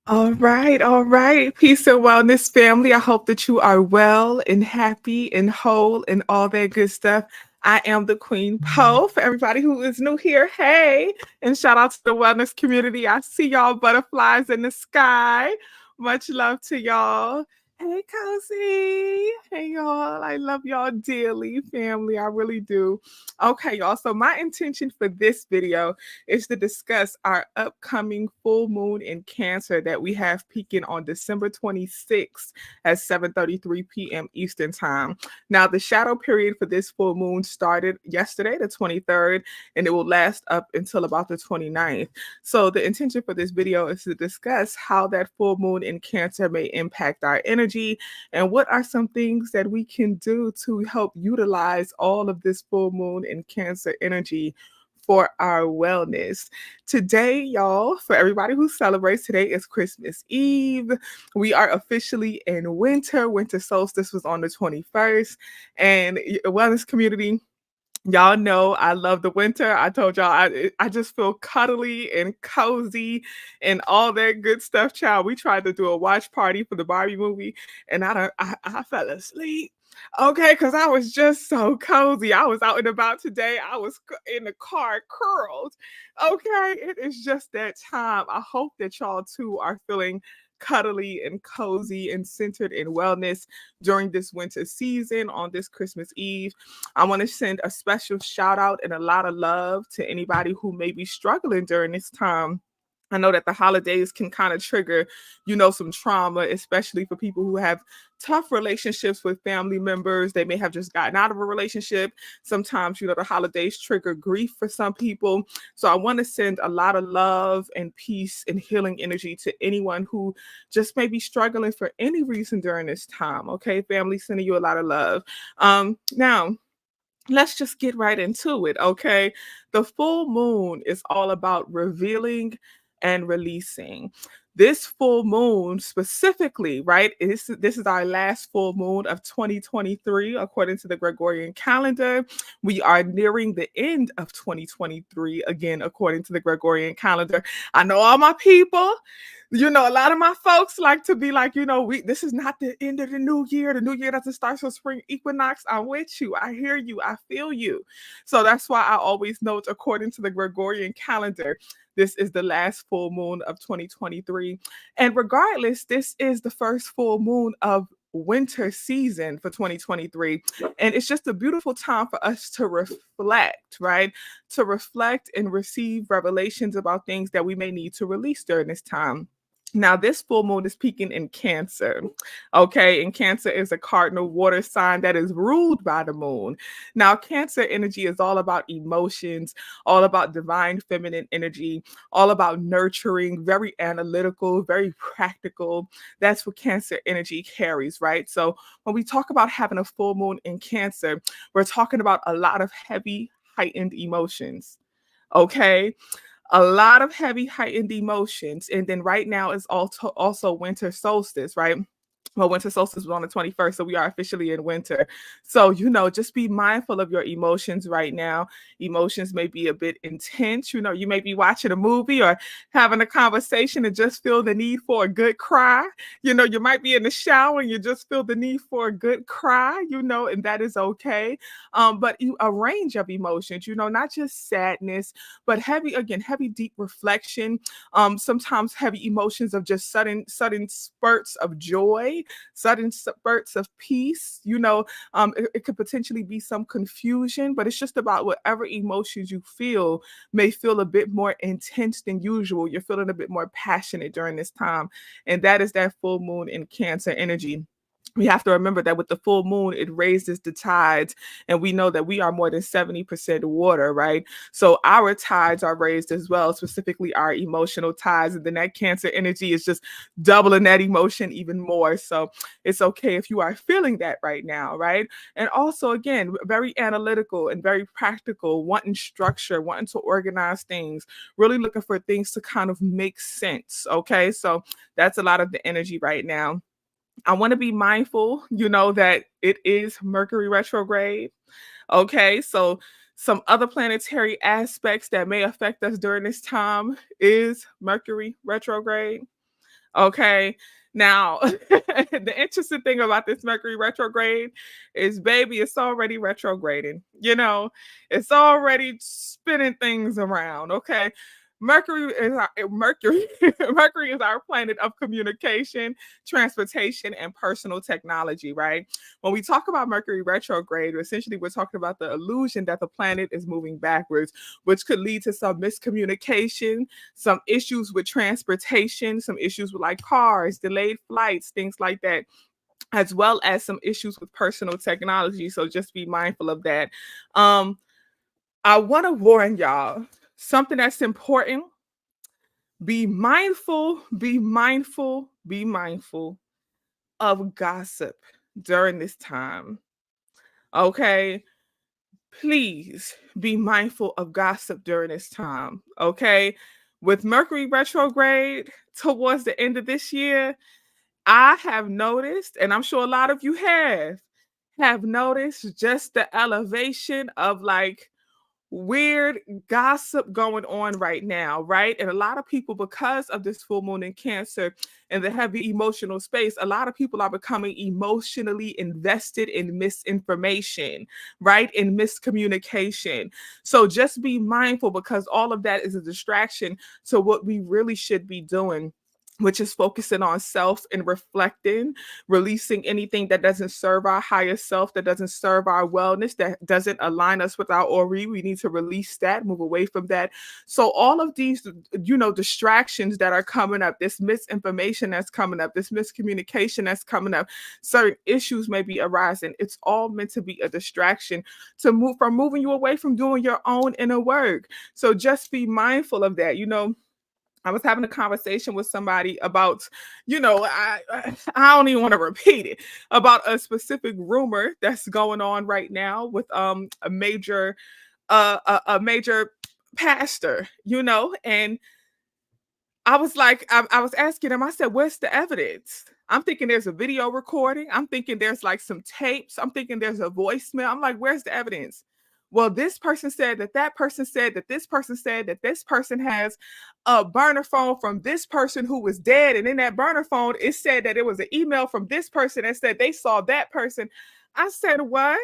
All right, all right. Peace and wellness, family. I hope that you are well and happy and whole and all that good stuff. I am the Queen Poe. For everybody who is new here, hey, and shout out to the wellness community. I see y'all butterflies in the sky. Much love to y'all. Hey, Cozy. Hey, y'all. I love y'all dearly, family. I really do. Okay, y'all. So, my intention for this video is to discuss our upcoming full moon in Cancer that we have peaking on December 26th at 7:33 p.m. Eastern Time. Now, the shadow period for this full moon started yesterday, the 23rd, and it will last up until about the 29th. So, the intention for this video is to discuss how that full moon in Cancer may impact our energy and what are some things that we can do to help utilize all of this full moon in Cancer energy for our wellness. Today, y'all, for everybody who celebrates, today is Christmas Eve. We are officially in winter. Winter solstice was on the 21st. And wellness community, y'all know I love the winter. I told y'all I just feel cuddly and cozy and all that good stuff, child. We tried to do a watch party for the Barbie movie, and I fell asleep. Okay, because I was just so cozy. I was out and about today. I was in the car curled. Okay, it is just that time. I hope that y'all too are feeling cuddly and cozy and centered in wellness during this winter season on this Christmas Eve. I want to send a special shout out and a lot of love to anybody who may be struggling during this time. I know that the holidays can kind of trigger, some trauma, especially for people who have tough relationships with family members. They may have just gotten out of a relationship. Sometimes, the holidays trigger grief for some people. So I want to send a lot of love and peace and healing energy to anyone who just may be struggling for any reason during this time. Okay, family, sending you a lot of love. Now, let's just get right into it, okay? The full moon is all about revealing and releasing. This full moon specifically, right? This is our last full moon of 2023 according to the Gregorian calendar. We are nearing the end of 2023 again according to the Gregorian calendar. I know all my people, a lot of my folks like to be like, this is not the end of the new year. The new year doesn't start till spring equinox. I'm with you. I hear you. I feel you. So that's why I always note, according to the Gregorian calendar, this is the last full moon of 2023. And regardless, this is the first full moon of winter season for 2023. And it's just a beautiful time for us to reflect, right? To reflect and receive revelations about things that we may need to release during this time. Now, this full moon is peaking in Cancer. Okay, and Cancer is a cardinal water sign that is ruled by the moon. Now, Cancer energy is all about emotions, all about divine feminine energy, all about nurturing, very analytical, very practical. That's what Cancer energy carries, right? So, when we talk about having a full moon in Cancer, we're talking about a lot of heavy, heightened emotions. Okay, a lot of heavy heightened emotions. And then right now is also winter solstice, right? Well, winter solstice was on the 21st, so we are officially in winter. So, just be mindful of your emotions right now. Emotions may be a bit intense. You may be watching a movie or having a conversation and just feel the need for a good cry. You might be in the shower and you just feel the need for a good cry, and that is okay. But a range of emotions, not just sadness, but heavy, deep reflection. Sometimes heavy emotions of just sudden spurts of joy, sudden spurts of peace. It could potentially be some confusion, but it's just about whatever emotions you feel may feel a bit more intense than usual. You're feeling a bit more passionate during this time, and that is that full moon in Cancer energy. We have to remember that with the full moon, it raises the tides, and we know that we are more than 70% water, right? So our tides are raised as well, specifically our emotional tides. And then that Cancer energy is just doubling that emotion even more. So it's okay if you are feeling that right now, right? And also, again, very analytical and very practical, wanting structure, wanting to organize things, really looking for things to kind of make sense, okay? So that's a lot of the energy right now. I want to be mindful, that it is Mercury retrograde. Okay, so some other planetary aspects that may affect us during this time is Mercury retrograde. Okay. Now, the interesting thing about this Mercury retrograde is, baby, it's already retrograding. It's already spinning things around. Okay. Mercury. Mercury is our planet of communication, transportation, and personal technology, right? When we talk about Mercury retrograde, essentially we're talking about the illusion that the planet is moving backwards, which could lead to some miscommunication, some issues with transportation, some issues with like cars, delayed flights, things like that, as well as some issues with personal technology. So just be mindful of that. Um, I want to warn y'all something that's important. Be mindful of gossip during this time. Okay. Please be mindful of gossip during this time. Okay. With Mercury retrograde towards the end of this year, I have noticed, and I'm sure a lot of you have noticed just the elevation of like weird gossip going on right now, right? And a lot of people, because of this full moon in Cancer and the heavy emotional space, a lot of people are becoming emotionally invested in misinformation, right? In miscommunication. So just be mindful, because all of that is a distraction to what we really should be doing, which is focusing on self and reflecting, releasing anything that doesn't serve our higher self, that doesn't serve our wellness, that doesn't align us with our Ori. We need to release that, move away from that. So all of these, distractions that are coming up, this misinformation that's coming up, this miscommunication that's coming up, certain issues may be arising. It's all meant to be a distraction to move from moving you away from doing your own inner work. So just be mindful of that. I was having a conversation with somebody about, I don't even want to repeat it, about a specific rumor that's going on right now with a major pastor, and I was like, I was asking him, I said, where's the evidence? I'm thinking there's a video recording. I'm thinking there's like some tapes. I'm thinking there's a voicemail. I'm like, where's the evidence? Well, this person said that person said that this person said that this person has a burner phone from this person who was dead. And in that burner phone, it said that it was an email from this person that said they saw that person. I said, what?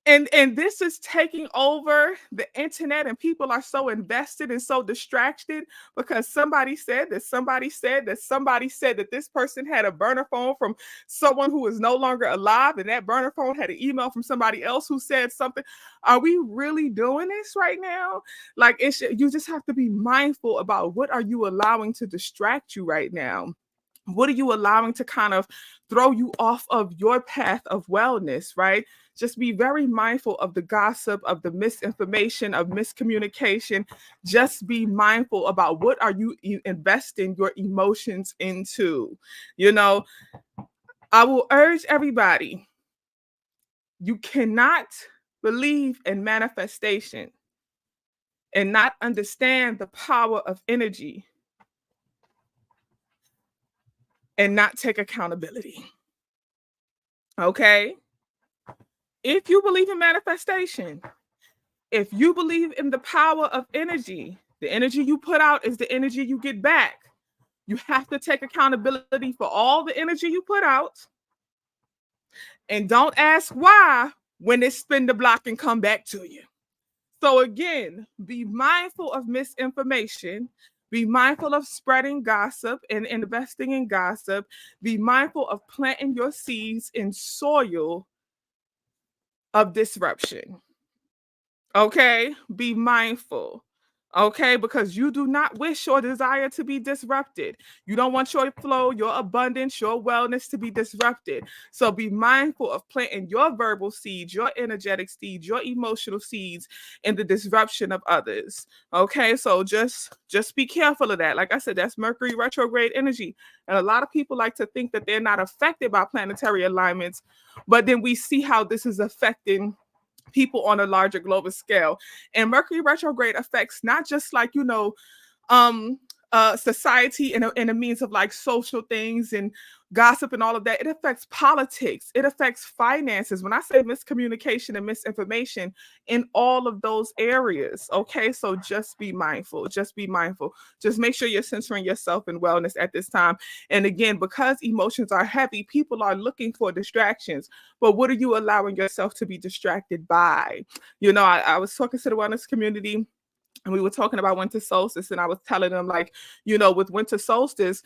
And this is taking over the internet, and people are so invested and so distracted because somebody said that somebody said that somebody said that this person had a burner phone from someone who is no longer alive, and that burner phone had an email from somebody else who said something. Are we really doing this right now? Like, you just have to be mindful about what are you allowing to distract you right now. What are you allowing to kind of throw you off of your path of wellness, right? Just be very mindful of the gossip, of the misinformation, of miscommunication. Just be mindful about what are you investing your emotions into. You know, I will urge everybody, you cannot believe in manifestation and not understand the power of energy and not take accountability. Okay? If you believe in manifestation, if you believe in the power of energy, the energy you put out is the energy you get back. You have to take accountability for all the energy you put out. And don't ask why when it spin the block and come back to you. So again, be mindful of misinformation. Be mindful of spreading gossip and investing in gossip. Be mindful of planting your seeds in soil of disruption. Okay, be mindful. Okay, because you do not wish or desire to be disrupted. You don't want your flow, your abundance, your wellness to be disrupted. So be mindful of planting your verbal seeds, your energetic seeds, your emotional seeds in the disruption of others. Okay, so just be careful of that. Like I said, that's Mercury retrograde energy. And a lot of people like to think that they're not affected by planetary alignments, but then we see how this is affecting people on a larger global scale. And Mercury retrograde affects not just like, um society in a means of like social things and gossip and all of that. It affects politics. It affects finances. When I say miscommunication and misinformation in all of those areas, okay? So just be mindful. Just be mindful. Just make sure you're centering yourself in wellness at this time. And again, because emotions are heavy, people are looking for distractions. But what are you allowing yourself to be distracted by? I was talking to the wellness community and we were talking about winter solstice, and I was telling them, like, with winter solstice,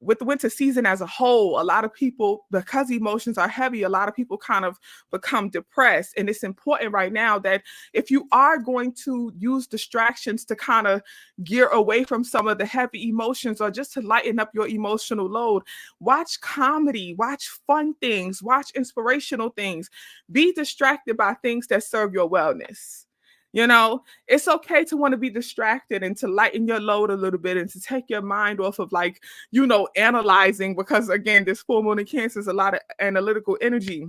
with the winter season as a whole, a lot of people, because emotions are heavy, a lot of people kind of become depressed. And it's important right now that if you are going to use distractions to kind of gear away from some of the heavy emotions or just to lighten up your emotional load, watch comedy, watch fun things, watch inspirational things. Be distracted by things that serve your wellness. It's okay to want to be distracted and to lighten your load a little bit and to take your mind off of, like, analyzing, because again, this full moon in Cancer is a lot of analytical energy.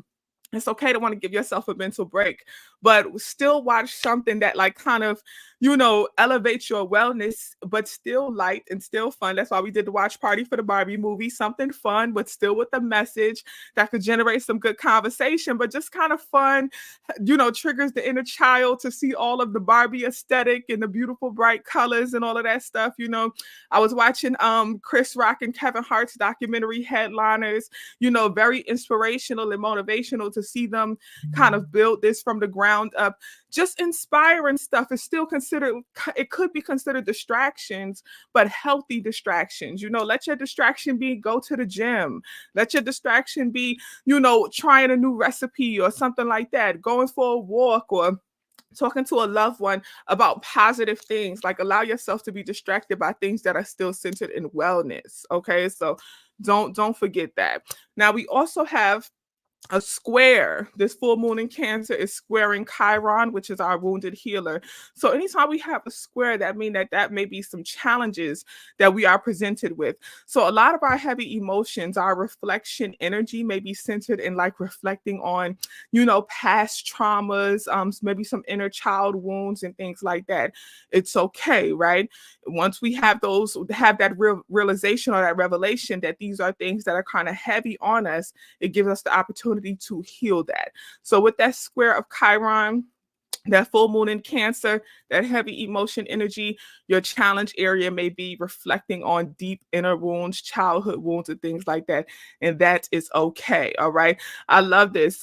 It's okay to want to give yourself a mental break, but still watch something that, like, kind of, elevates your wellness, but still light and still fun. That's why we did the watch party for the Barbie movie, something fun, but still with a message that could generate some good conversation, but just kind of fun, triggers the inner child to see all of the Barbie aesthetic and the beautiful bright colors and all of that stuff. I was watching Chris Rock and Kevin Hart's documentary Headliners, very inspirational and motivational to see them kind of build this from the ground up. Just inspiring stuff is still considered, it could be considered distractions, but healthy distractions. Let your distraction be go to the gym. Let your distraction be, trying a new recipe or something like that, going for a walk or talking to a loved one about positive things. Like, allow yourself to be distracted by things that are still centered in wellness. Okay. So don't forget that. Now we also have a square. This full moon in Cancer is squaring Chiron, which is our wounded healer. So anytime we have a square, that means that may be some challenges that we are presented with. So a lot of our heavy emotions, our reflection energy may be centered in, like, reflecting on, past traumas, maybe some inner child wounds and things like that. It's okay, right? Once we have that realization or that revelation that these are things that are kind of heavy on us, it gives us the opportunity to heal that. So with that square of Chiron, that full moon in Cancer, that heavy emotion energy, your challenge area may be reflecting on deep inner wounds, childhood wounds, and things like that. And that is okay. All right. I love this.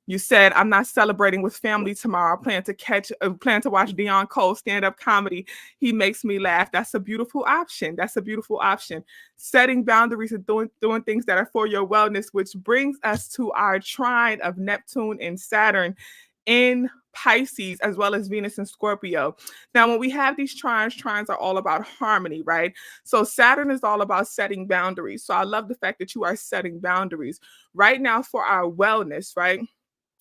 You said, I'm not celebrating with family tomorrow. I plan to watch Dion Cole stand-up comedy. He makes me laugh. That's a beautiful option. That's a beautiful option. Setting boundaries and doing things that are for your wellness, which brings us to our trine of Neptune and Saturn in Pisces, as well as Venus and Scorpio. Now, when we have these trines are all about harmony, right? So Saturn is all about setting boundaries. So I love the fact that you are setting boundaries right now for our wellness, right?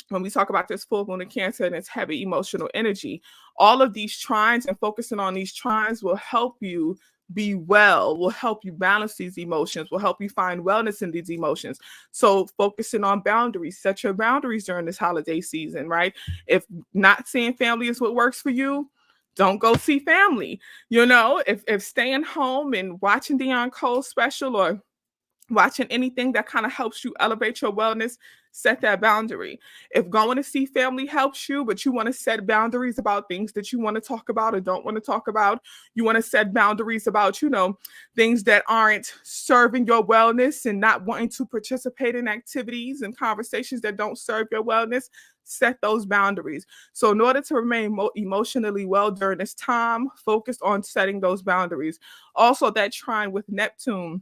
When we talk about this full moon in Cancer and its heavy emotional energy, all of these trines and focusing on these trines will help you be well, will help you balance these emotions, will help you find wellness in these emotions. So focusing on boundaries, set your boundaries during this holiday season, right? If not seeing family is what works for you, don't go see family. If staying home and watching Dion Cole special or watching anything that kind of helps you elevate your wellness, set that boundary. If going to see family helps you, but you want to set boundaries about things that you want to talk about or don't want to talk about, you want to set boundaries about, things that aren't serving your wellness and not wanting to participate in activities and conversations that don't serve your wellness, set those boundaries. So in order to remain emotionally well during this time, focus on setting those boundaries. Also, that trine with Neptune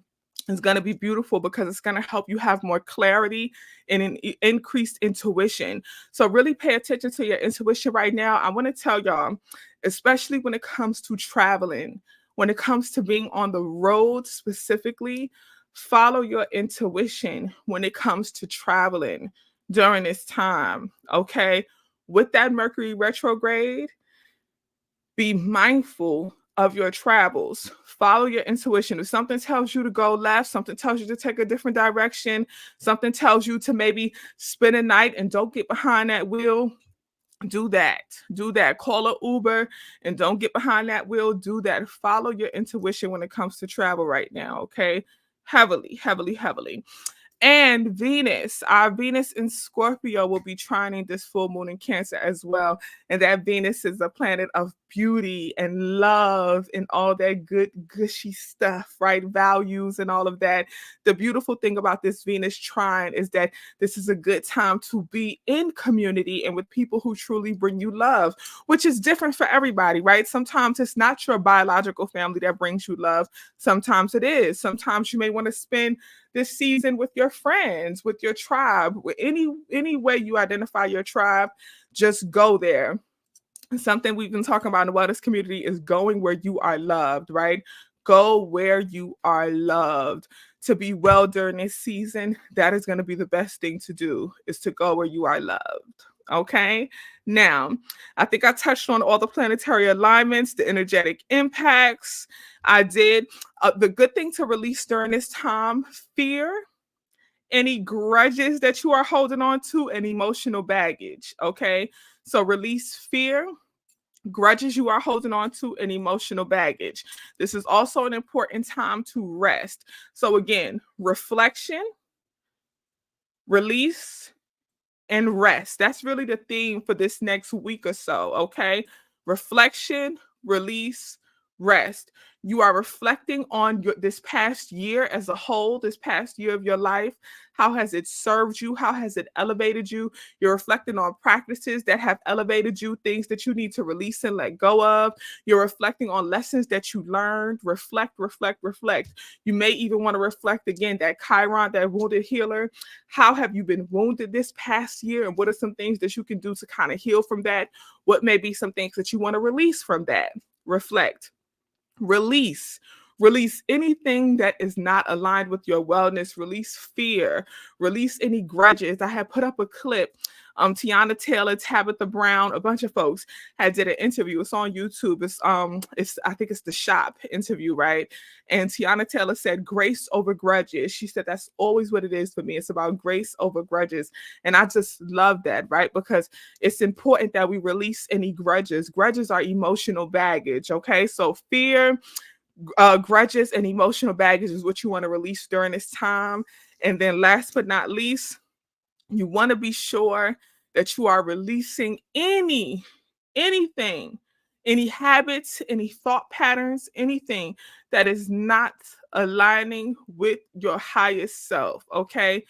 is going to be beautiful because it's going to help you have more clarity and an increased intuition. So really pay attention to your intuition right now. I want to tell y'all, especially when it comes to traveling, when it comes to being on the road specifically, follow your intuition when it comes to traveling during this time, okay? With that Mercury retrograde, be mindful of your travels. Follow your intuition. If something tells you to go left, something tells you to take a different direction, something tells you to maybe spend a night and don't get behind that wheel, Do that. Do that. Call a Uber and don't get behind that wheel. Do that. Follow your intuition when it comes to travel right now. Okay. Heavily, heavily, heavily. And Venus, our Venus in Scorpio will be trining this full moon in Cancer as well. And that Venus is a planet of beauty and love and all that good, gushy stuff, right? Values and all of that. The beautiful thing about this Venus trine is that this is a good time to be in community and with people who truly bring you love, which is different for everybody, right? Sometimes it's not your biological family that brings you love. Sometimes it is. Sometimes you may want to spend this season with your friends, with your tribe, with any way you identify your tribe, just go there. Something we've been talking about in the wellness community is going where you are loved, right? Go where you are loved. To be well during this season, that is going to be the best thing to do, is to go where you are loved. Okay. Now, I think I touched on all the planetary alignments, the energetic impacts. I did. The good thing to release during this time: fear, any grudges that you are holding on to, and emotional baggage. Okay. So release fear, grudges you are holding on to, and emotional baggage. This is also an important time to rest. So, again, reflection, release, and rest. That's really the theme for this next week or so, okay? Reflection, release, rest. You are reflecting on this past year as a whole, this past year of your life. How has it served you? How has it elevated you? You're reflecting on practices that have elevated you, things that you need to release and let go of. You're reflecting on lessons that you learned. Reflect, reflect, reflect. You may even want to reflect again, that Chiron, that wounded healer. How have you been wounded this past year? And what are some things that you can do to kind of heal from that? What may be some things that you want to release from that? Reflect. Release anything that is not aligned with your wellness. Release fear, release any grudges. I had put up a clip. Tiana Taylor, Tabitha Brown, a bunch of folks had did an interview. It's on YouTube. It's I think it's the Shop interview, right? And Tiana Taylor said grace over grudges. She said that's always what it is for me. It's about grace over grudges. And I just love that, right? Because it's important that we release any grudges. Grudges are emotional baggage, okay? So fear, grudges, and emotional baggage is what you want to release during this time. And then last but not least, you want to be sure that you are releasing anything, any habits, any thought patterns, anything that is not aligning with your highest self, okay?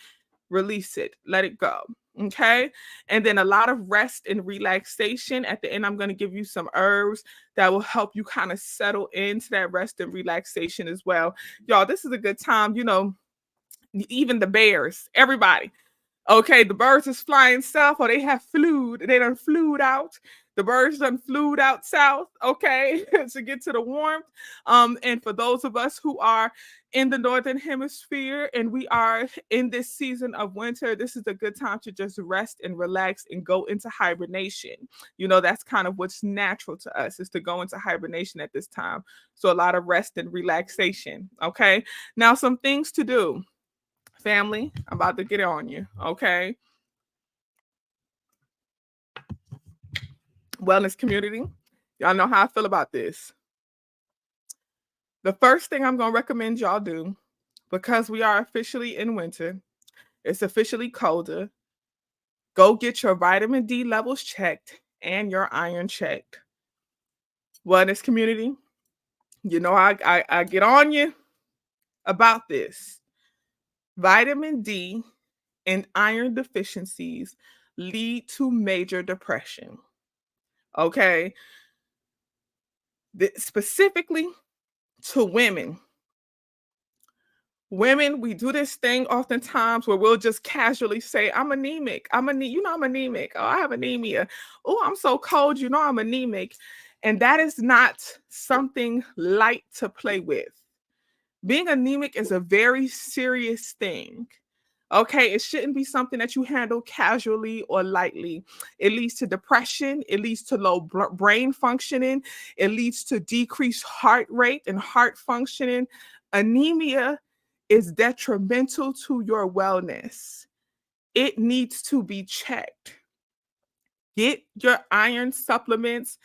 Release it, let it go. Okay. And then a lot of rest and relaxation. At the end, I'm going to give you some herbs that will help you kind of settle into that rest and relaxation as well. Y'all, this is a good time. Even the bears, everybody. Okay, the birds is flying south, or they have flued. They done flued out. The birds done flued out south, okay, to get to the warmth. And for those of us who are in the northern hemisphere and we are in this season of winter, this is a good time to just rest and relax and go into hibernation. That's kind of what's natural to us, is to go into hibernation at this time. So a lot of rest and relaxation, okay? Now, some things to do. Family, I'm about to get on you, okay? Wellness community, y'all know how I feel about this. The first thing I'm going to recommend y'all do, because we are officially in winter, it's officially colder, go get your vitamin D levels checked and your iron checked. Wellness community, I get on you about this. Vitamin D and iron deficiencies lead to major depression. Okay. Specifically to women. Women, we do this thing oftentimes where we'll just casually say, I'm anemic. I'm anemic. Oh, I have anemia. Oh, I'm so cold. I'm anemic. And that is not something light to play with. Being anemic is a very serious thing. Okay, it shouldn't be something that you handle casually or lightly. It leads to depression, it leads to low brain functioning, it leads to decreased heart rate and heart functioning. Anemia is detrimental to your wellness. It needs to be checked. Get your iron supplements.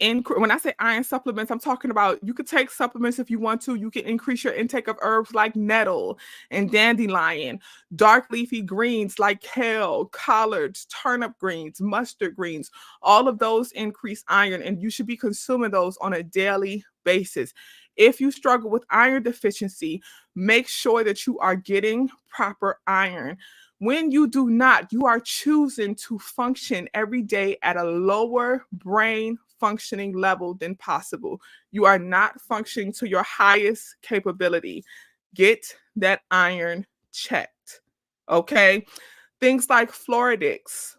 When I say iron supplements, I'm talking about you could take supplements if you want to. You can increase your intake of herbs like nettle and dandelion, dark leafy greens like kale, collards, turnip greens, mustard greens. All of those increase iron, and you should be consuming those on a daily basis. If you struggle with iron deficiency, make sure that you are getting proper iron. When you do not, you are choosing to function every day at a lower brain functioning level than possible. You are not functioning to your highest capability. Get that iron checked. Okay. Things like Floridix.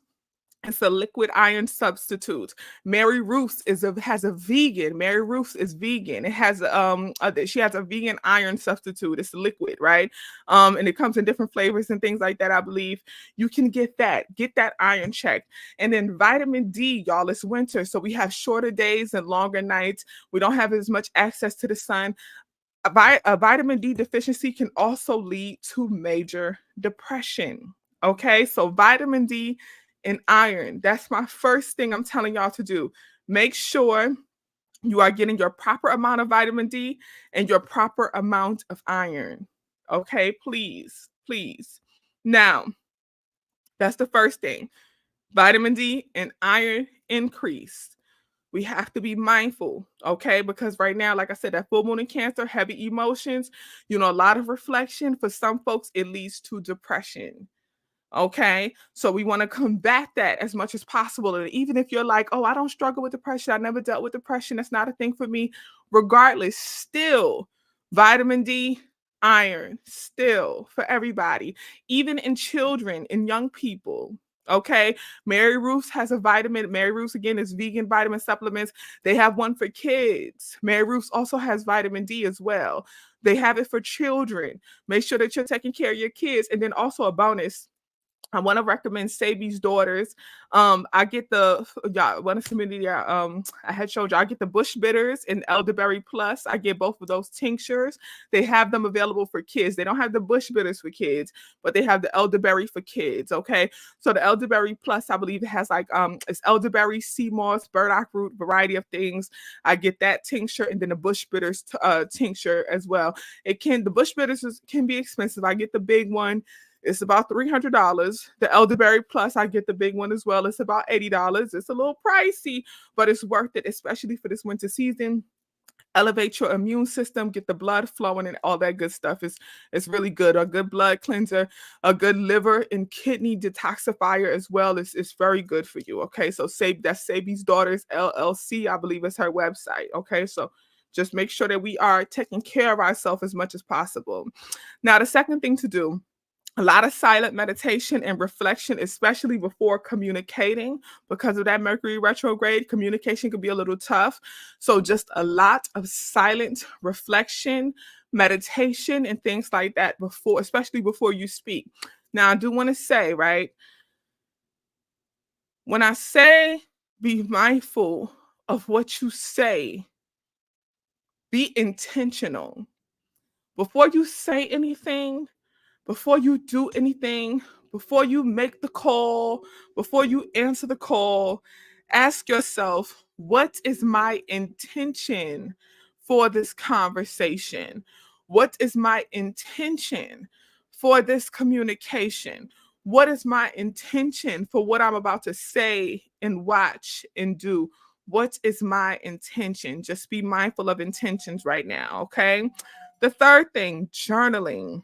It's a liquid iron substitute. Mary Ruth's has a vegan. Mary Ruth's is vegan. It has she has a vegan iron substitute. It's liquid, right? And it comes in different flavors and things like that. I believe you can get that. Get that iron checked. And then vitamin D, y'all. It's winter, so we have shorter days and longer nights. We don't have as much access to the sun. A vitamin D deficiency can also lead to major depression. Okay, so vitamin D and iron. That's my first thing I'm telling y'all to do. Make sure you are getting your proper amount of vitamin D and your proper amount of iron. Okay, please, please. Now, that's the first thing. Vitamin D and iron increase. We have to be mindful, okay? Because right now, like I said, that full moon in Cancer, heavy emotions, a lot of reflection. For some folks, it leads to depression. Okay. So we want to combat that as much as possible. And even if you're like, oh, I don't struggle with depression, I never dealt with depression, that's not a thing for me. Regardless, still vitamin D, iron, still for everybody, even in children and young people. Okay. Mary Ruth's has a vitamin. Mary Ruth's, again, is vegan vitamin supplements. They have one for kids. Mary Ruth's also has vitamin D as well. They have it for children. Make sure that you're taking care of your kids. And then also a bonus, I want to recommend Sabi's daughters. I get the y'all want to submit I had showed you I get the Bush Bitters and Elderberry Plus. I get both of those tinctures. They have them available for kids. They don't have the Bush Bitters for kids, but they have the Elderberry for kids. Okay, so the Elderberry Plus, I believe it has it's elderberry, sea moss, burdock root, variety of things. I get that tincture and then the Bush Bitters tincture as well. The Bush Bitters can be expensive. I get the big one. It's about $300. The Elderberry Plus, I get the big one as well. It's about $80. It's a little pricey, but it's worth it, especially for this winter season. Elevate your immune system, get the blood flowing, and all that good stuff. It's really good. A good blood cleanser, a good liver and kidney detoxifier as well is very good for you. Okay, so that's Sabi's Daughters LLC, I believe is her website. Okay, so just make sure that we are taking care of ourselves as much as possible. Now, the second thing to do, a lot of silent meditation and reflection, especially before communicating. Because of that Mercury retrograde, communication can be a little tough. So just a lot of silent reflection, meditation, and things like that especially before you speak. Now, I do want to say, right, when I say be mindful of what you say, be intentional. Before you say anything, before you do anything, before you make the call, before you answer the call, ask yourself, what is my intention for this conversation? What is my intention for this communication? What is my intention for what I'm about to say and watch and do? What is my intention? Just be mindful of intentions right now, okay? The third thing, journaling.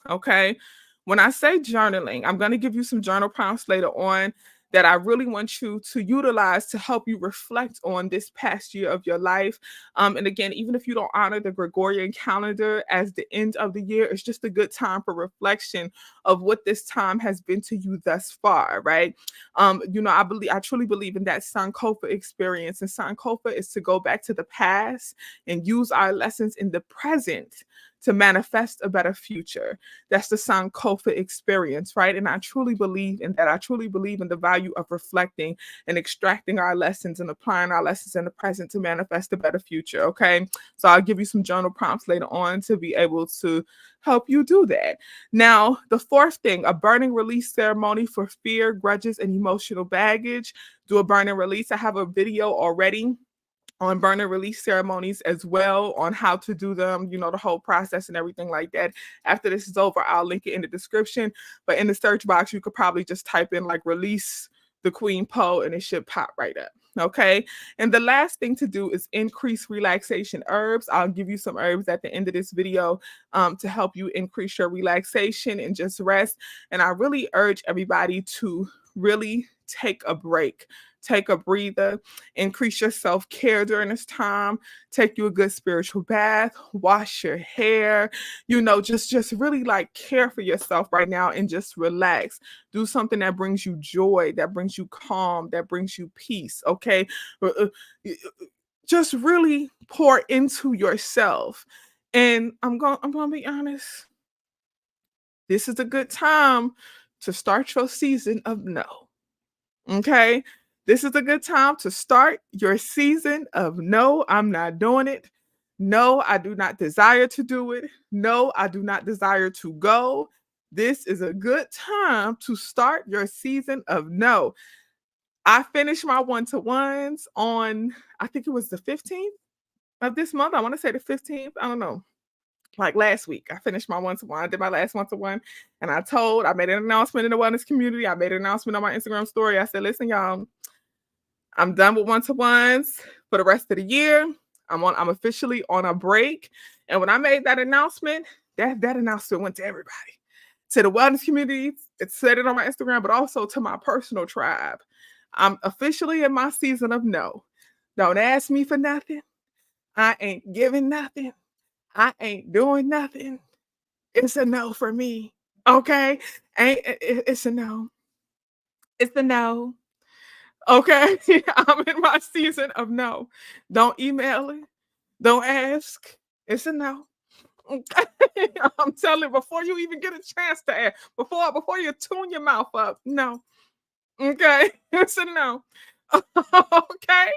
Okay. When I say journaling, I'm going to give you some journal prompts later on that I really want you to utilize to help you reflect on this past year of your life. And again, even if you don't honor the Gregorian calendar as the end of the year, it's just a good time for reflection of what this time has been to you thus far, right? I truly believe in that Sankofa experience. And Sankofa is to go back to the past and use our lessons in the present to manifest a better future. That's the Sankofa experience, right? And I truly believe in that. I truly believe in the value of reflecting and extracting our lessons and applying our lessons in the present to manifest a better future. Okay. So I'll give you some journal prompts later on to be able to help you do that. Now, the fourth thing, a burning release ceremony for fear, grudges, and emotional baggage. Do a burn and release. I have a video already on burn and release ceremonies as well, on how to do them, the whole process and everything like that. After this is over, I'll link it in the description. But in the search box, you could probably just type in like release the Queen Poe and it should pop right up. Okay. And the last thing to do is increase relaxation herbs. I'll give you some herbs at the end of this video to help you increase your relaxation and just rest. And I really urge everybody to really take a break, take a breather, increase your self-care during this time, take you a good spiritual bath, wash your hair, just really like care for yourself right now and just relax. Do something that brings you joy, that brings you calm, that brings you peace, okay? Just really pour into yourself. And I'm going to be honest, this is a good time to start your season of no. Okay. This is a good time to start your season of no, I'm not doing it. No, I do not desire to do it. No, I do not desire to go. This is a good time to start your season of no. I finished my one-to-ones on, I think it was the 15th of this month. I want to say the 15th. I don't know. Like last week, I finished my one-to-one. I did my last one-to-one, and I made an announcement in the wellness community. I made an announcement on my Instagram story. I said, listen, y'all, I'm done with one-to-ones for the rest of the year. I'm officially on a break. And when I made that announcement, that announcement went to everybody, to the wellness community. It said it on my Instagram, but also to my personal tribe. I'm officially in my season of no. Don't ask me for nothing. I ain't giving nothing. I ain't doing nothing. It's a no for me. Okay? It's a no. It's a no. Okay? I'm in my season of no. Don't email it. Don't ask. It's a no. Okay? I'm telling you, before you even get a chance to ask, before you tune your mouth up, no. Okay? It's a no. Okay?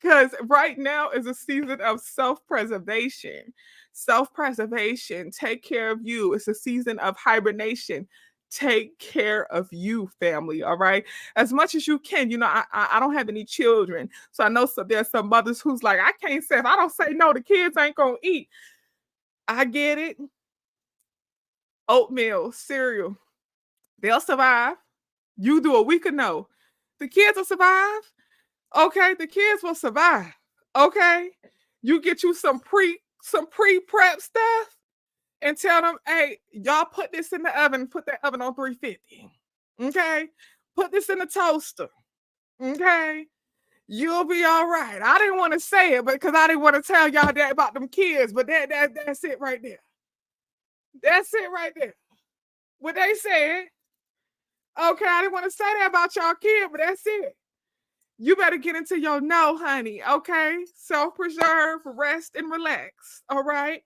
Because right now is a season of self-preservation. Self-preservation. Take care of you. It's a season of hibernation. Take care of you, family. All right. As much as you can. I don't have any children. So I know there's some mothers who's like, I can't say, if I don't say no, the kids ain't gonna eat. I get it. Oatmeal, cereal. They'll survive. You do a week of no. The kids will survive. Okay, the kids will survive. Okay, you get you some pre-prep stuff and tell them, hey, y'all put this in the oven, put that oven on 350. Okay, put this in the toaster. Okay, you'll be all right. I didn't want to say it, but because I didn't want to tell y'all that about them kids, but that's it right there. That's it right there. What they said. Okay, I didn't want to say that about y'all kid, but that's it. You better get into your no, honey. Okay. Self-preserve, rest, and relax. All right.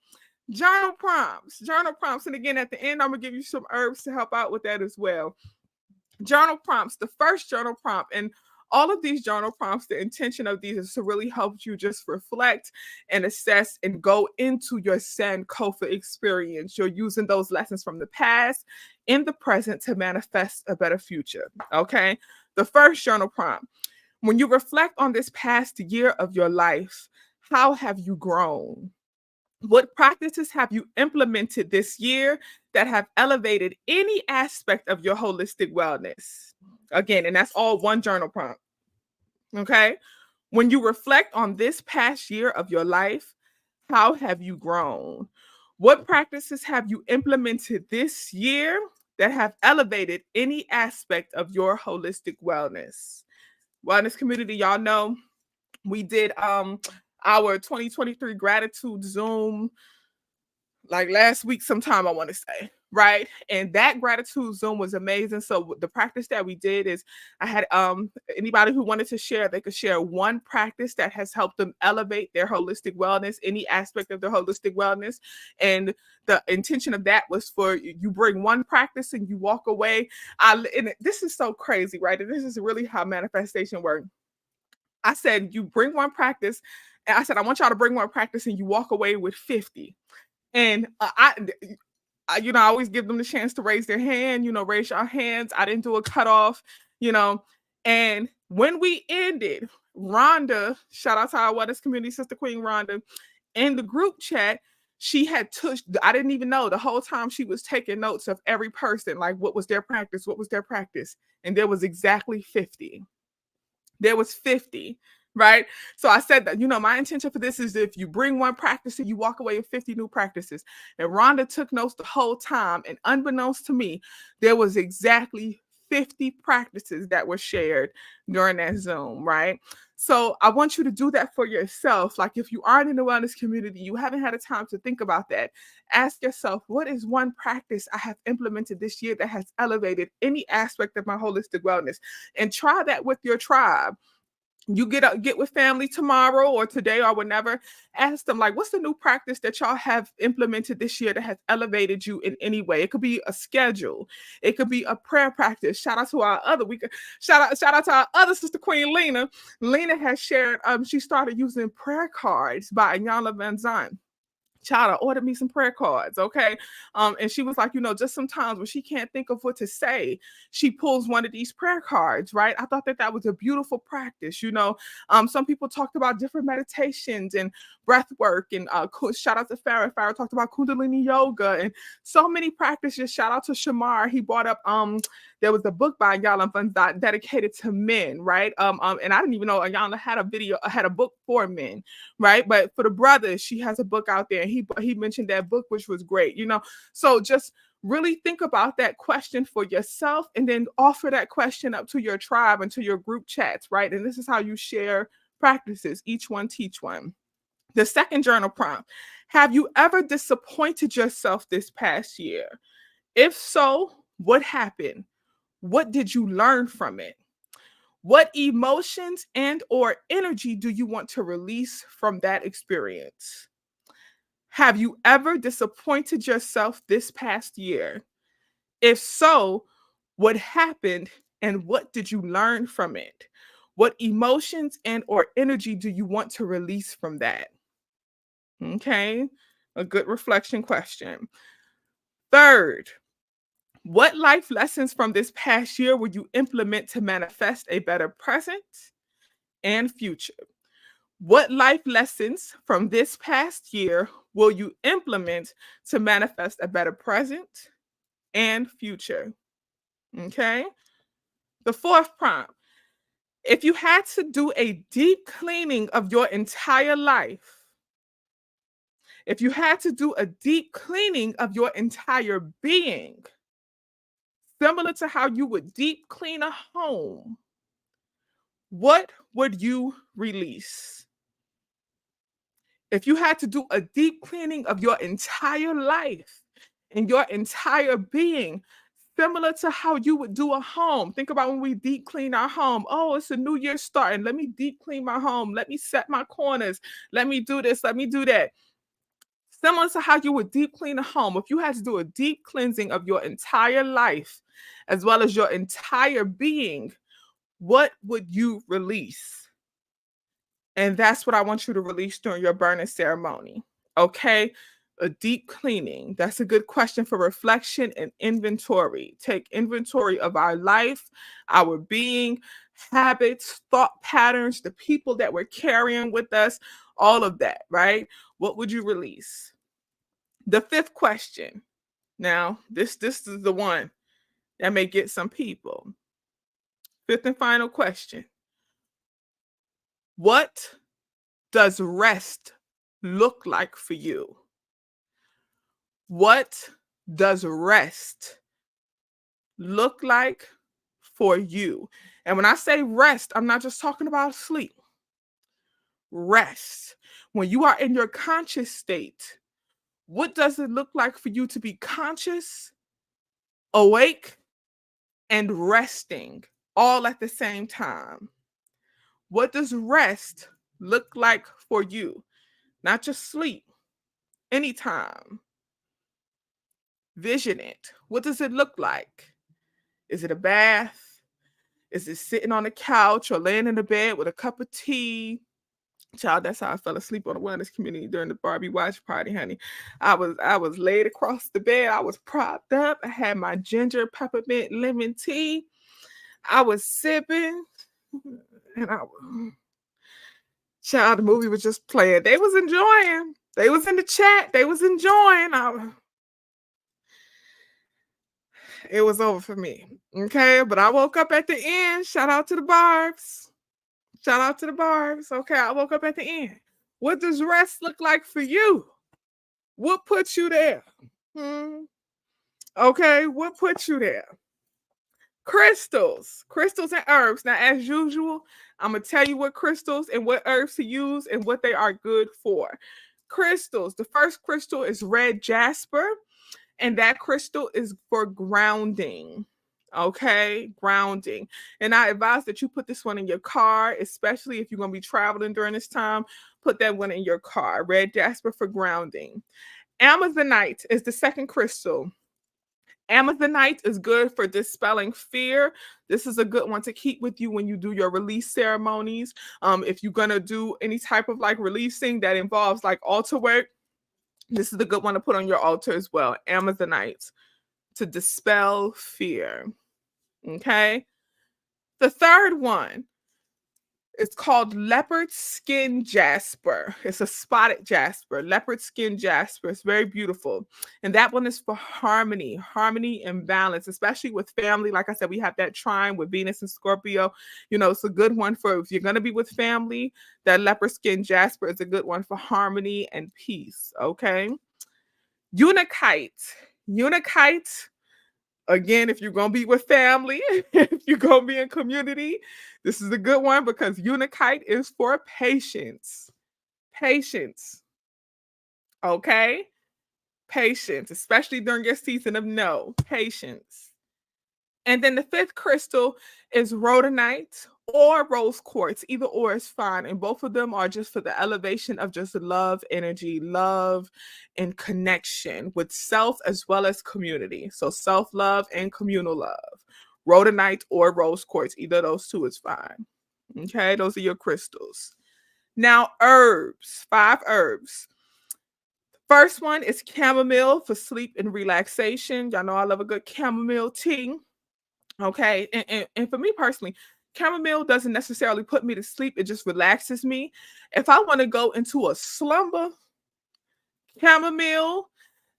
Journal prompts. Journal prompts. And again, at the end, I'm going to give you some herbs to help out with that as well. Journal prompts. The first journal prompt. And all of these journal prompts, the intention of these is to really help you just reflect and assess and go into your Sankofa experience. You're using those lessons from the past in the present to manifest a better future. Okay. The first journal prompt. When you reflect on this past year of your life, how have you grown? What practices have you implemented this year that have elevated any aspect of your holistic wellness? Again, and that's all one journal prompt. Okay. When you reflect on this past year of your life, how have you grown? What practices have you implemented this year that have elevated any aspect of your holistic wellness? Wellness community, y'all know we did our 2023 gratitude Zoom like last week sometime, I want to say. right? And that gratitude Zoom was amazing. So the practice that we did is I had anybody who wanted to share, they could share one practice that has helped them elevate their holistic wellness, any aspect of their holistic wellness. And the intention of that was for you bring one practice and you walk away. This is so crazy, right? And this is really how manifestation works. I said, you bring one practice, and I said, I want y'all to bring one practice and you walk away with 50. And I always give them the chance to raise their hand, raise your hands. I didn't do a cutoff, you know. And when we ended, Rhonda, shout out to our Wellness Community Sister Queen Rhonda, in the group chat, she had touched, I didn't even know the whole time she was taking notes of every person, like what was their practice, what was their practice. And there was exactly 50. There was 50, right? So I said that, my intention for this is if you bring one practice and you walk away with 50 new practices. And Rhonda took notes the whole time. And unbeknownst to me, there was exactly 50 practices that were shared during that Zoom, right? So I want you to do that for yourself. Like if you aren't in the wellness community, you haven't had a time to think about that. Ask yourself, what is one practice I have implemented this year that has elevated any aspect of my holistic wellness? And try that with your tribe. You get with family tomorrow or today or whenever. Ask them, like, what's the new practice that y'all have implemented this year that has elevated you in any way? It could be a schedule, it could be a prayer practice. Shout out to our other shout out to our other sister Queen Lena. Lena has shared she started using prayer cards by Iyanla Van Zant. Child, I ordered me some prayer cards, okay? And she was like, just sometimes when she can't think of what to say, she pulls one of these prayer cards, right? I thought that that was a beautiful practice. Some people talked about different meditations and breath work, and shout out to Farrah. Farrah talked about Kundalini yoga and so many practices. Shout out to Shamar. He brought up there was a book by Ayala Vanzant dedicated to men, right? And I didn't even know Ayala had a book for men, right? But for the brothers, she has a book out there. And he mentioned that book, which was great. So just really think about that question for yourself and then offer that question up to your tribe and to your group chats, right? And this is how you share practices, each one teach one. The second journal prompt: have you ever disappointed yourself this past year? If so, what happened? What did you learn from it? What emotions and or energy do you want to release from that experience? Have you ever disappointed yourself this past year? If so, what happened and what did you learn from it? What emotions and or energy do you want to release from that? Okay, a good reflection question. Third, what life lessons from this past year will you implement to manifest a better present and future? What life lessons from this past year will you implement to manifest a better present and future? Okay. The fourth prompt: if you had to do a deep cleaning of your entire life, if you had to do a deep cleaning of your entire being, similar to how you would deep clean a home, what would you release? If you had to do a deep cleaning of your entire life and your entire being, similar to how you would do a home. Think about when we deep clean our home. Oh, it's a new year starting. Let me deep clean my home. Let me set my corners. Let me do this. Let me do that. Similar to how you would deep clean a home. If you had to do a deep cleansing of your entire life, as well as your entire being, what would you release? And that's what I want you to release during your burning ceremony. Okay. A deep cleaning. That's a good question for reflection and inventory. Take inventory of our life, our being, habits, thought patterns, the people that we're carrying with us, all of that, right? What would you release? The fifth question. Now, this is the one that may get some people. Fifth and final question. What does rest look like for you? What does rest look like for you? And when I say rest, I'm not just talking about sleep. Rest. When you are in your conscious state, what does it look like for you to be conscious awake and resting all at the same time. What does rest look like for you? Not just sleep, anytime. Vision it. What does it look like? Is it a bath? Is it sitting on the couch or laying in the bed with a cup of tea? Child, that's how I fell asleep on the wellness community during the Barbie watch party, honey. I was laid across the bed. I was propped up. I had my ginger peppermint lemon tea. I was sipping, and child, the movie was just playing. They was enjoying. They was in the chat. They was enjoying. It was over for me. Okay, but I woke up at the end. Shout out to the Barbs. Shout out to the Barbs. Okay, I woke up at the end. What does rest look like for you? What puts you there? Hmm. Okay, what puts you there? Crystals and herbs. Now, as usual, I'm gonna tell you what crystals and what herbs to use and what they are good for. Crystals. The first crystal is red jasper, and that crystal is for grounding. Okay, grounding. And I advise that you put this one in your car, especially if you're going to be traveling during this time. Put that one in your car. Red jasper for grounding. Amazonite is the second crystal. Amazonite is good for dispelling fear. This is a good one to keep with you when you do your release ceremonies. If you're going to do any type of like releasing that involves like altar work, this is a good one to put on your altar as well. Amazonite to dispel fear. Okay. The third one is called leopard skin jasper. It's a spotted jasper, leopard skin jasper. It's very beautiful. And that one is for harmony and balance, especially with family. Like I said, we have that trine with Venus and Scorpio. You know, it's a good one for if you're going to be with family. That leopard skin jasper is a good one for harmony and peace. Okay. Unakite. Unakite. Again, if you're going to be with family, if you're going to be in community, this is a good one because Unakite is for patience. Patience. Okay? Patience, especially during your season of no. Patience. And then the fifth crystal is rhodonite or rose quartz. Either or is fine. And both of them are just for the elevation of just love, energy, love, and connection with self as well as community. So self-love and communal love. Rhodonite or rose quartz. Either of those two is fine. Okay, those are your crystals. Now, herbs. 5 herbs. First one is chamomile for sleep and relaxation. Y'all know I love a good chamomile tea. Okay. And for me personally, chamomile doesn't necessarily put me to sleep. It just relaxes me. If I want to go into a slumber, chamomile,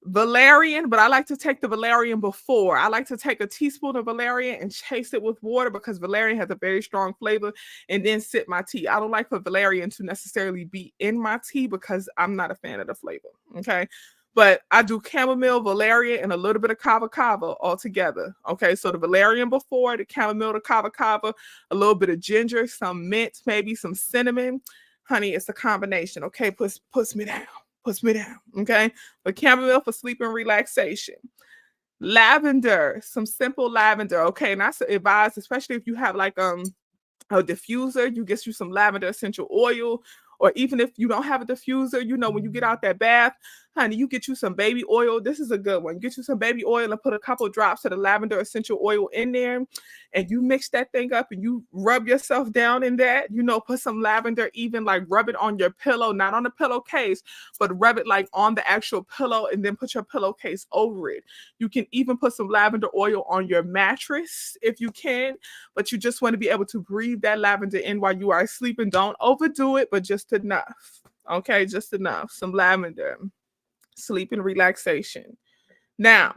valerian, but I like to take the valerian before. I like to take a teaspoon of valerian and chase it with water because valerian has a very strong flavor and then sip my tea. I don't like for valerian to necessarily be in my tea because I'm not a fan of the flavor. Okay. But I do chamomile, valerian, and a little bit of kava kava all together. Okay, so the valerian before, the chamomile, the kava kava, a little bit of ginger, some mint, maybe some cinnamon. Honey, it's a combination. Okay, puts me down. Puts me down. Okay, but chamomile for sleep and relaxation. Lavender, some simple lavender. Okay, and that's advised, especially if you have like a diffuser, you get you some lavender essential oil, or even if you don't have a diffuser, you know, when you get out that bath, honey, you get you some baby oil. This is a good one. Get you some baby oil and put a couple drops of the lavender essential oil in there, and you mix that thing up and you rub yourself down in that. You know, put some lavender, even like rub it on your pillow, not on the pillowcase, but rub it like on the actual pillow and then put your pillowcase over it. You can even put some lavender oil on your mattress if you can, but you just want to be able to breathe that lavender in while you are sleeping. Don't overdo it, but just enough. Okay, just enough. Some lavender. Sleep and relaxation. Now,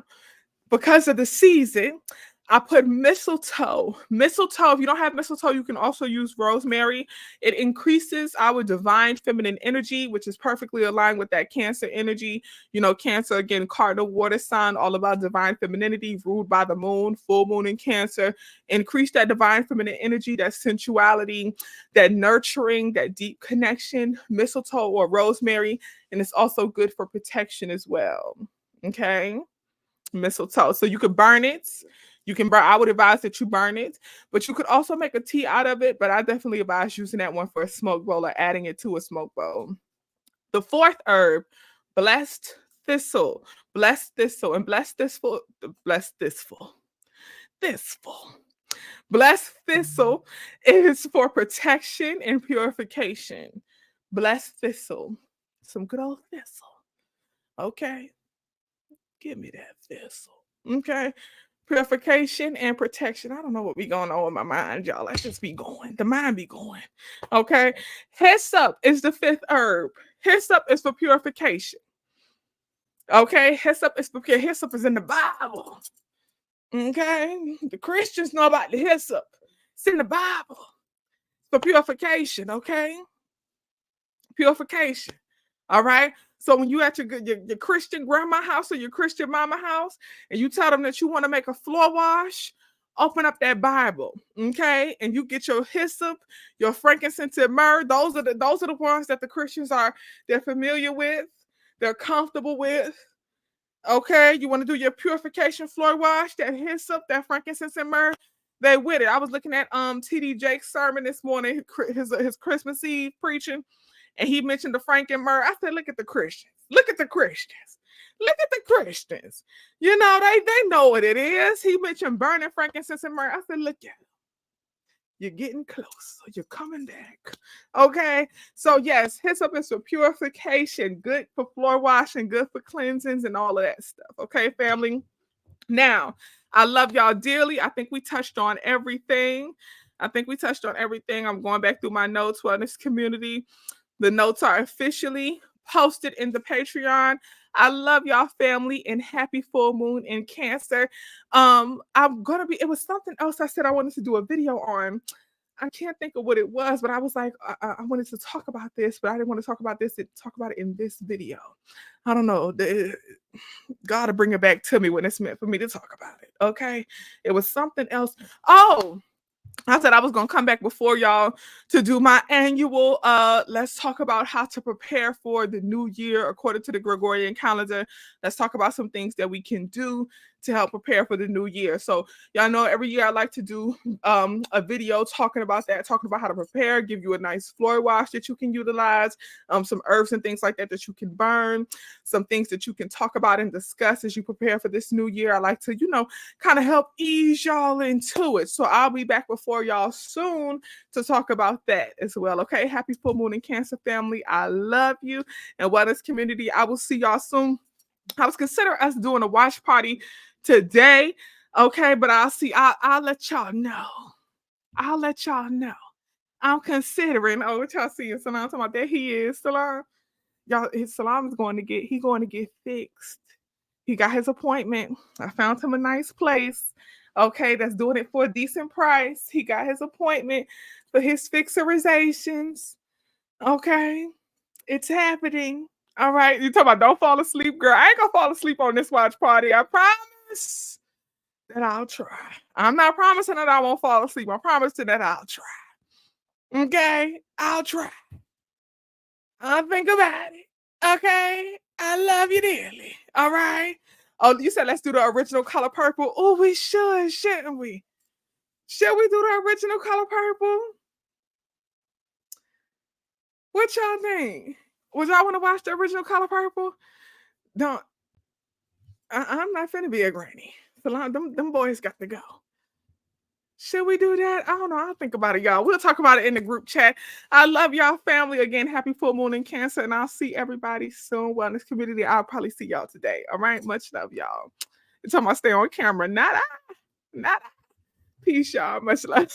because of the season, I put mistletoe. Mistletoe, if you don't have mistletoe, you can also use rosemary. It increases our divine feminine energy, which is perfectly aligned with that Cancer energy. You know, Cancer, again, cardinal water sign, all about divine femininity, ruled by the moon, full moon in Cancer. Increase that divine feminine energy, that sensuality, that nurturing, that deep connection. Mistletoe or rosemary. And it's also good for protection as well. Okay. Mistletoe. So you could burn it. You can burn. I would advise that you burn it, but you could also make a tea out of it. But I definitely advise using that one for a smoke bowl or adding it to a smoke bowl. The fourth herb, blessed thistle, blessed thistle, and blessed thistle. Blessed thistle is for protection and purification. Blessed thistle, some good old thistle. Okay, give me that thistle. Okay, purification and protection. I don't know what be going on with my mind, y'all. Let's just be going. The mind be going. Okay. Hyssop is the fifth herb. Hyssop is for purification. Okay. Hyssop is in the Bible. Okay. The Christians know about the hyssop. It's in the Bible for purification. Okay. Purification. All right. So when you at your Christian grandma house or your Christian mama house, and you tell them that you want to make a floor wash, open up that Bible, okay, and you get your hyssop, your frankincense and myrrh. Those are the ones that the Christians they're familiar with, they're comfortable with. Okay, you want to do your purification floor wash, that hyssop, that frankincense and myrrh. They with it. I was looking at T.D. Jake's sermon this morning, his Christmas Eve preaching. And he mentioned the Frank and myrrh. I said, look at the Christians. Look at the Christians. Look at the Christians. You know, they know what it is. He mentioned burning frankincense and myrrh. I said, look at it. You're getting close. You're coming back. Okay. So yes, hyssop is for purification, good for floor washing, good for cleansings and all of that stuff. Okay, family. Now, I love y'all dearly. I think we touched on everything. I'm going back through my notes, wellness community. The notes are officially posted in the Patreon. I love y'all, family, and happy full moon in Cancer. It was something else I said I wanted to do a video on. I can't think of what it was, but I was like, I wanted to talk about this, but I didn't want to talk about it in this video. I don't know. God will bring it back to me when it's meant for me to talk about it. Okay. It was something else. Oh, I said I was going to come back before y'all to do my annual let's talk about how to prepare for the new year according to the Gregorian calendar. Let's talk about some things that we can do to help prepare for the new year. So y'all know every year I like to do a video talking about how to prepare, give you a nice floor wash that you can utilize, some herbs and things like that you can burn, some things that you can talk about and discuss as you prepare for this new year. I like to, kind of help ease y'all into it. So I'll be back before y'all soon to talk about that as well. Okay. Happy full moon in Cancer, family. I love you. And wellness community, I will see y'all soon. I was considering us doing a watch party today. Okay. But I'll let y'all know. I'm considering. Oh, what y'all see? Salam talking about that he is. Salam. Y'all, his Salam is going to get fixed. He got his appointment. I found him a nice place. Okay, that's doing it for a decent price. He got his appointment for his fixerizations. Okay, it's happening. All right, you talking about don't fall asleep, girl. I ain't gonna fall asleep on this watch party. I promise that I'll try. I'm not promising that I won't fall asleep. I promise that I'll try. Okay, I'll try. I'll think about it. Okay, I love you dearly. All right. Oh, you said let's do the original color purple. Oh, we should, shouldn't we? Should we do the original color purple? What y'all think? Would y'all want to watch the original color purple? Don't. I'm not finna be a granny. Them boys got to go. Should we do that? I don't know. I'll think about it, y'all. We'll talk about it in the group chat. I love y'all, family. Again, happy full moon in Cancer, and I'll see everybody soon. Wellness community, I'll probably see y'all today. All right? Much love, y'all. You're talking about stay on camera. Nada. Peace, y'all. Much love.